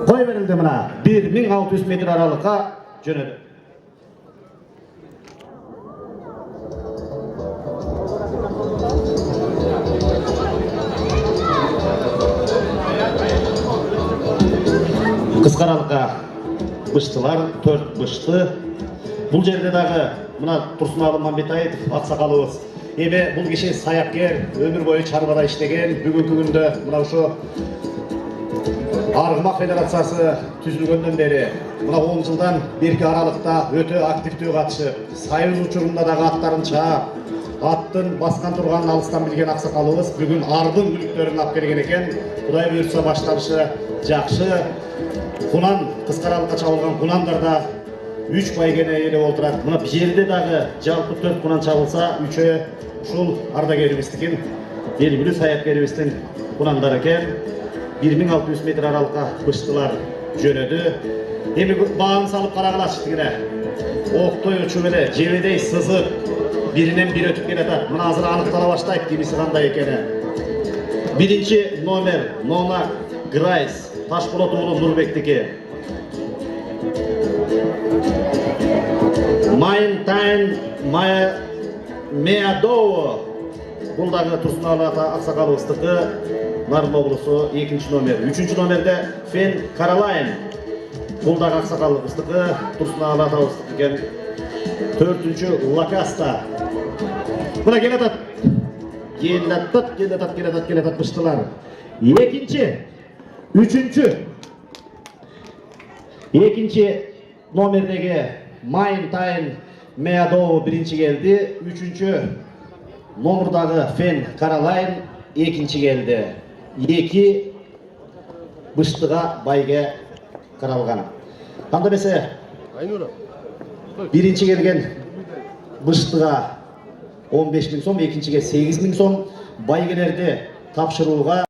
Koy verildi mına 1600 metr aralıkka jönödü. Kıska aralıkka bıştılar, 4 bıştı. Бұл жерде дағы мына Тұрсыналы Мамбетаев ақсақалыбыз. Эми бұл киши саяпкер, өмір бойы чарбада иштеген, бүгүнкү күндө мына ушу Аргымак федерациясы түзүлгөндөн бери мына 10 жылдан берки аралыкта өтө активдүү катышып, союз учурунда дагы аттарын чаап, аттын баскан турганын алыстан билген аксакалыбыз бүгүн ардын мүлүктөрүн алып келген экен. Кудай буйрса башталышы жакшы. Кунан кыска аралыкка чабылган кунандарда 3 байгене ээлеп отурат. Мына жерде дагы жалпы 4 кунан чабылса, 3-өө ушул ардагерибиздин, белгилүү саяпкерибиздин кунандары экен. 1600 метр аралыкка быштылар жөнөдү. Эми бааны салып карагалачы тигине. Октой учуп эле жебедей сызып, биринен бири өтүп келатат. Мына азыр аныктала баштайт кимиси кандай экени. Биринчи номер Нона Грайс, Ташболот уулу Нурбектики. Майнтайн Меадоу, бул дагы Турсуналы аксакалыбыздыкы. Нарын облусу 2-нчи номер. 3-нчи номерде Фен Каролайн, бул дагы аксакалыбыздыкы. Турсуналы атабыздыкы экен. 4-нчү Лакаста. Мына келатат. Келатат быштылар. 2-нчи, 2-нчи номердеги Майнтайн Меадоу 1-нчи келди. 3-нчү номердагы Фен Каролайн 2-нчи келди. 2 быштыга байге каралган. Кандай эсе? Биринчи келген быштыга 15 000 сом, экинчиге 8 000 сом байгелерди тапшырууга